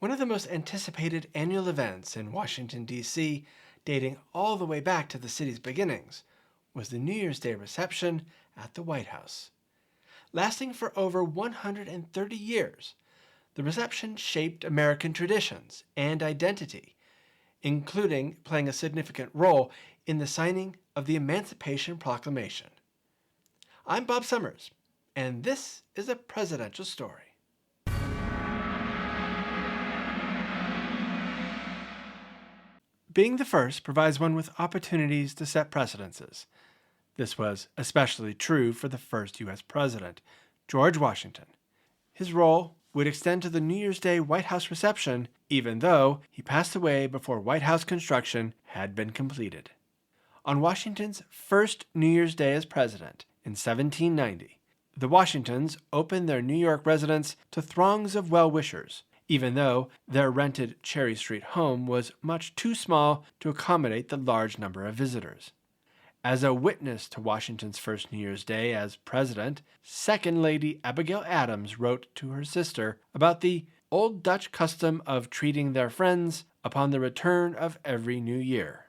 One of the most anticipated annual events in Washington, D.C., dating all the way back to the city's beginnings, was the New Year's Day reception at the White House. Lasting for over 130 years, the reception shaped American traditions and identity, including playing a significant role in the signing of the Emancipation Proclamation. I'm Bob Summers, and this is a presidential story. Being the first provides one with opportunities to set precedences. This was especially true for the first U.S. president, George Washington. His role would extend to the New Year's Day White House reception, even though he passed away before White House construction had been completed. On Washington's first New Year's Day as president, in 1790, the Washingtons opened their New York residence to throngs of well-wishers, even though their rented Cherry Street home was much too small to accommodate the large number of visitors. As a witness to Washington's first New Year's Day as president, Second Lady Abigail Adams wrote to her sister about the old Dutch custom of treating their friends upon the return of every new year.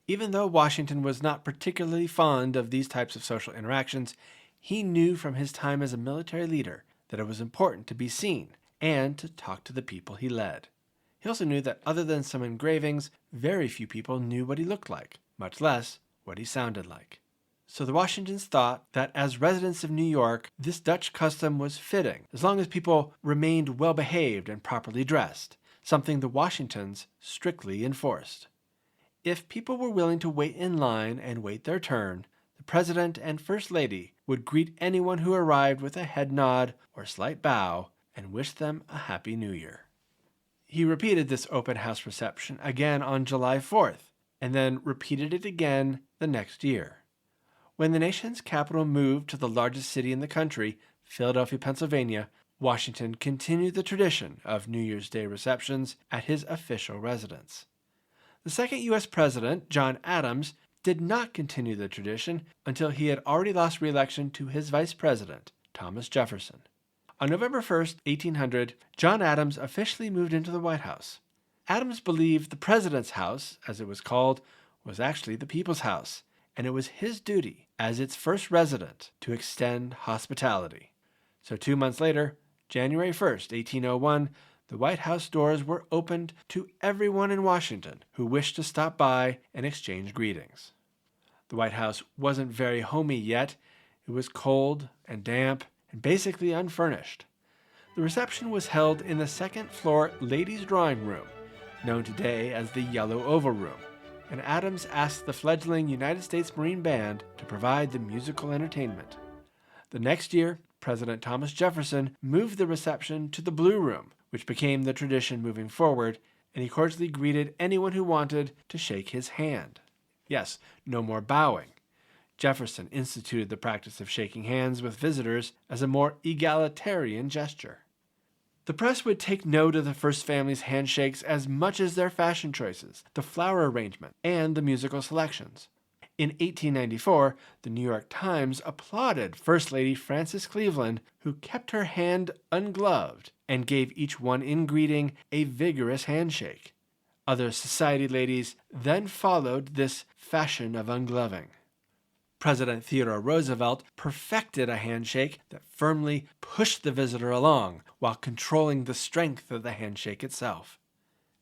Even though Washington was not particularly fond of these types of social interactions, he knew from his time as a military leader that it was important to be seen and to talk to the people he led. He also knew that other than some engravings, very few people knew what he looked like, much less what he sounded like. So the Washingtons thought that as residents of New York, this Dutch custom was fitting, as long as people remained well-behaved and properly dressed, something the Washingtons strictly enforced. If people were willing to wait in line and wait their turn, the President and First Lady would greet anyone who arrived with a head nod or slight bow and wish them a Happy New Year. He repeated this open house reception again on July 4th, and then repeated it again the next year. When the nation's capital moved to the largest city in the country, Philadelphia, Pennsylvania, Washington continued the tradition of New Year's Day receptions at his official residence. The second U.S. president, John Adams, did not continue the tradition until he had already lost re-election to his vice president, Thomas Jefferson. On November 1st, 1800, John Adams officially moved into the White House. Adams believed the president's house, as it was called, was actually the people's house, and it was his duty, as its first resident, to extend hospitality. So 2 months later, January 1st, 1801, the White House doors were opened to everyone in Washington who wished to stop by and exchange greetings. The White House wasn't very homey yet. It was cold and damp and basically unfurnished. The reception was held in the second-floor ladies' drawing room, known today as the Yellow Oval Room, and Adams asked the fledgling United States Marine Band to provide the musical entertainment. The next year, President Thomas Jefferson moved the reception to the Blue Room, which became the tradition moving forward, and he cordially greeted anyone who wanted to shake his hand. Yes, no more bowing. Jefferson instituted the practice of shaking hands with visitors as a more egalitarian gesture. The press would take note of the first family's handshakes as much as their fashion choices, the flower arrangement, and the musical selections. In 1894, the New York Times applauded First Lady Frances Cleveland, who kept her hand ungloved and gave each one in greeting a vigorous handshake. Other society ladies then followed this fashion of ungloving. President Theodore Roosevelt perfected a handshake that firmly pushed the visitor along while controlling the strength of the handshake itself.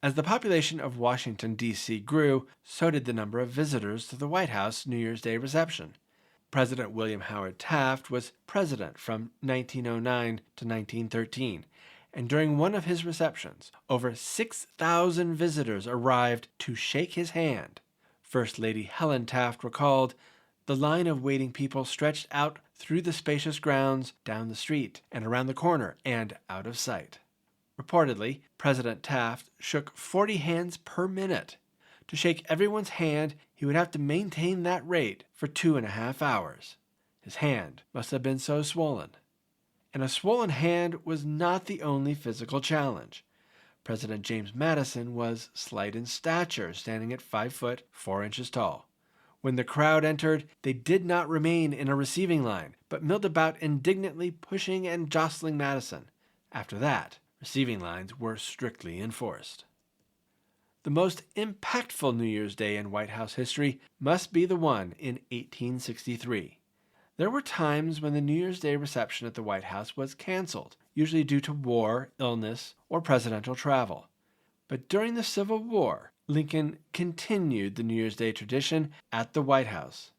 As the population of Washington, D.C. grew, so did the number of visitors to the White House New Year's Day reception. President William Howard Taft was president from 1909 to 1913, and during one of his receptions, over 6,000 visitors arrived to shake his hand. First Lady Helen Taft recalled, "The line of waiting people stretched out through the spacious grounds, down the street, and around the corner, and out of sight." Reportedly, President Taft shook 40 hands per minute. To shake everyone's hand, he would have to maintain that rate for 2.5 hours. His hand must have been so swollen. And a swollen hand was not the only physical challenge. President James Madison was slight in stature, standing at 5 foot 4 inches tall. When the crowd entered, they did not remain in a receiving line, but milled about indignantly pushing and jostling Madison. After that, Receiving lines were strictly enforced. The most impactful New Year's Day in White House history must be the one in 1863. There were times when the New Year's Day reception at the White House was canceled, usually due to war, illness, or presidential travel. But during the Civil War, Lincoln continued the New Year's Day tradition at the White House.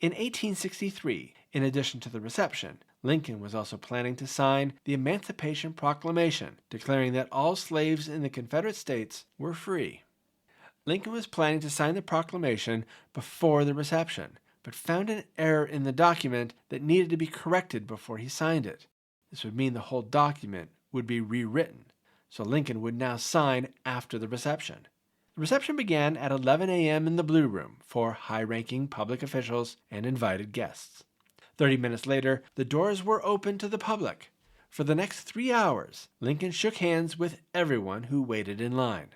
In 1863, in addition to the reception, Lincoln was also planning to sign the Emancipation Proclamation, declaring that all slaves in the Confederate States were free. Lincoln was planning to sign the proclamation before the reception, but found an error in the document that needed to be corrected before he signed it. This would mean the whole document would be rewritten, so Lincoln would now sign after the reception. The reception began at 11 a.m. in the Blue Room for high-ranking public officials and invited guests. 30 minutes later, the doors were open to the public. For the next 3 hours, Lincoln shook hands with everyone who waited in line.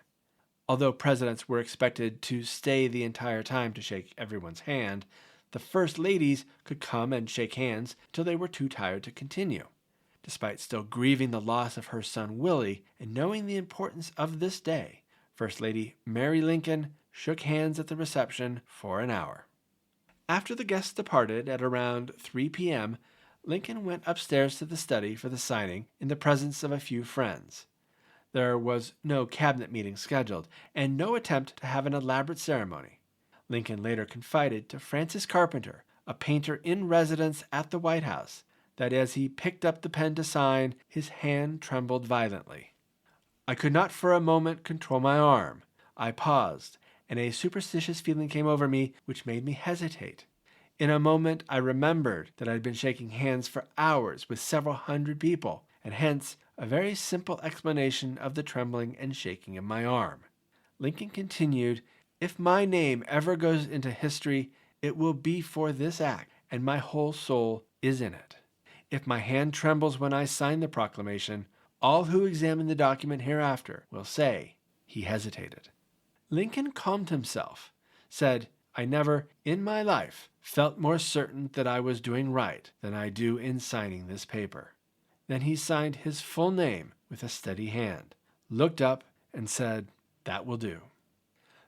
Although presidents were expected to stay the entire time to shake everyone's hand, the first ladies could come and shake hands till they were too tired to continue. Despite still grieving the loss of her son Willie and knowing the importance of this day, First Lady Mary Lincoln shook hands at the reception for an hour. After the guests departed at around 3 p.m., Lincoln went upstairs to the study for the signing in the presence of a few friends. There was no cabinet meeting scheduled, and no attempt to have an elaborate ceremony. Lincoln later confided to Francis Carpenter, a painter in residence at the White House, that as he picked up the pen to sign, his hand trembled violently. I could not for a moment control my arm. I paused, and a superstitious feeling came over me which made me hesitate. In a moment I remembered that I had been shaking hands for hours with several hundred people, and hence a very simple explanation of the trembling and shaking of my arm. Lincoln continued, "If my name ever goes into history, it will be for this act, and my whole soul is in it. If my hand trembles when I sign the proclamation, all who examine the document hereafter will say he hesitated." Lincoln calmed himself, said, "I never, in my life, felt more certain that I was doing right than I do in signing this paper." Then he signed his full name with a steady hand, looked up, and said, "That will do."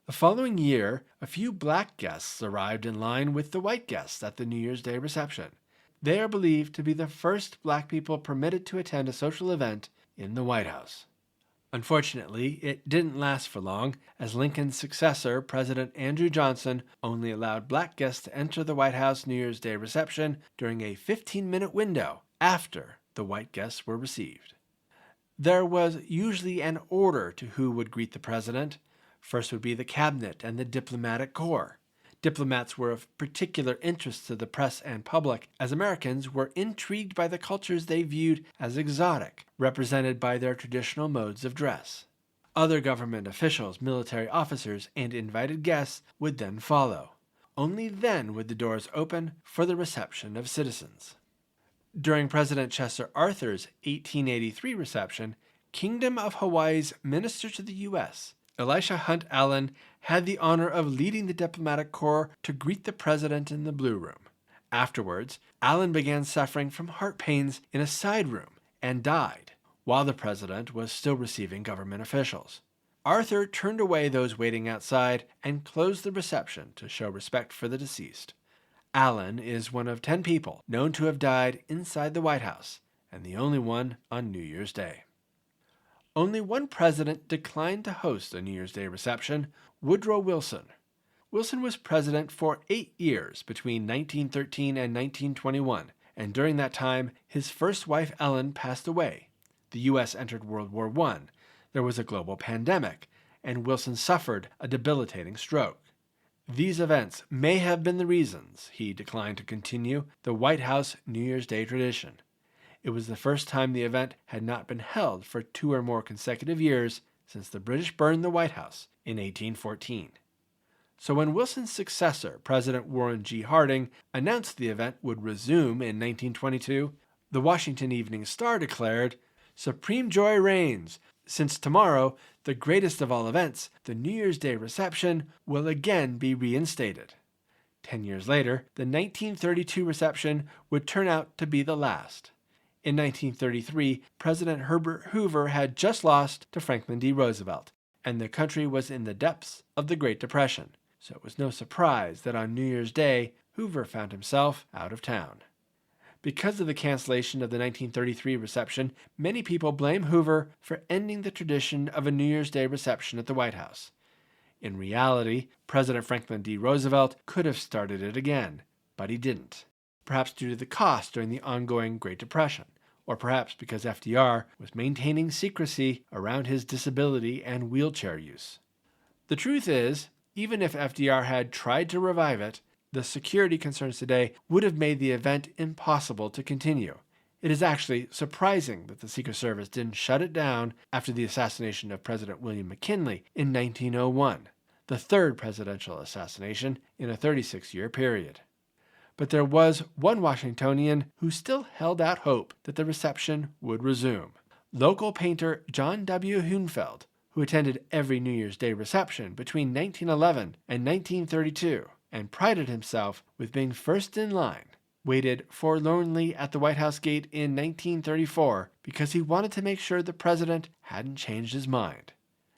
The following year, a few black guests arrived in line with the white guests at the New Year's Day reception. They are believed to be the first black people permitted to attend a social event in the White House. Unfortunately, it didn't last for long, as Lincoln's successor, President Andrew Johnson, only allowed black guests to enter the White House New Year's Day reception during a 15-minute window after the white guests were received. There was usually an order to who would greet the president. First would be the cabinet and the diplomatic corps. Diplomats were of particular interest to the press and public, as Americans were intrigued by the cultures they viewed as exotic, represented by their traditional modes of dress. Other government officials, military officers, and invited guests would then follow. Only then would the doors open for the reception of citizens. During President Chester Arthur's 1883 reception, Kingdom of Hawaii's Minister to the U.S., Elisha Hunt Allen, had the honor of leading the diplomatic corps to greet the president in the Blue Room. Afterwards, Allen began suffering from heart pains in a side room and died, while the president was still receiving government officials. Arthur turned away those waiting outside and closed the reception to show respect for the deceased. Allen is one of 10 people known to have died inside the White House, and the only one on New Year's Day. Only one president declined to host a New Year's Day reception, Woodrow Wilson. Wilson was president for 8 years between 1913 and 1921, and during that time, his first wife Ellen passed away. The U.S. entered World War I. There was a global pandemic, and Wilson suffered a debilitating stroke. These events may have been the reasons he declined to continue the White House New Year's Day tradition. It was the first time the event had not been held for 2 or more consecutive years since the British burned the White House in 1814. So when Wilson's successor, President Warren G. Harding, announced the event would resume in 1922, the Washington Evening Star declared, "Supreme joy reigns, since tomorrow, the greatest of all events, the New Year's Day reception, will again be reinstated." 10 years later, the 1932 reception would turn out to be the last. In 1933, President Herbert Hoover had just lost to Franklin D. Roosevelt, and the country was in the depths of the Great Depression, so it was no surprise that on New Year's Day, Hoover found himself out of town. Because of the cancellation of the 1933 reception, many people blame Hoover for ending the tradition of a New Year's Day reception at the White House. In reality, President Franklin D. Roosevelt could have started it again, but he didn't. Perhaps due to the cost during the ongoing Great Depression, or perhaps because FDR was maintaining secrecy around his disability and wheelchair use. The truth is, even if FDR had tried to revive it, the security concerns today would have made the event impossible to continue. It is actually surprising that the Secret Service didn't shut it down after the assassination of President William McKinley in 1901, the third presidential assassination in a 36-year period. But there was one Washingtonian who still held out hope that the reception would resume. Local painter John W. Hunefeld, who attended every New Year's Day reception between 1911 and 1932 and prided himself with being first in line, waited forlornly at the White House gate in 1934 because he wanted to make sure the president hadn't changed his mind.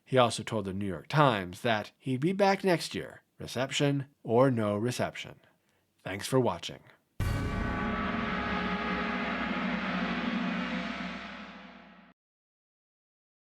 He also told the New York Times that he'd be back next year, reception or no reception. Thanks for watching.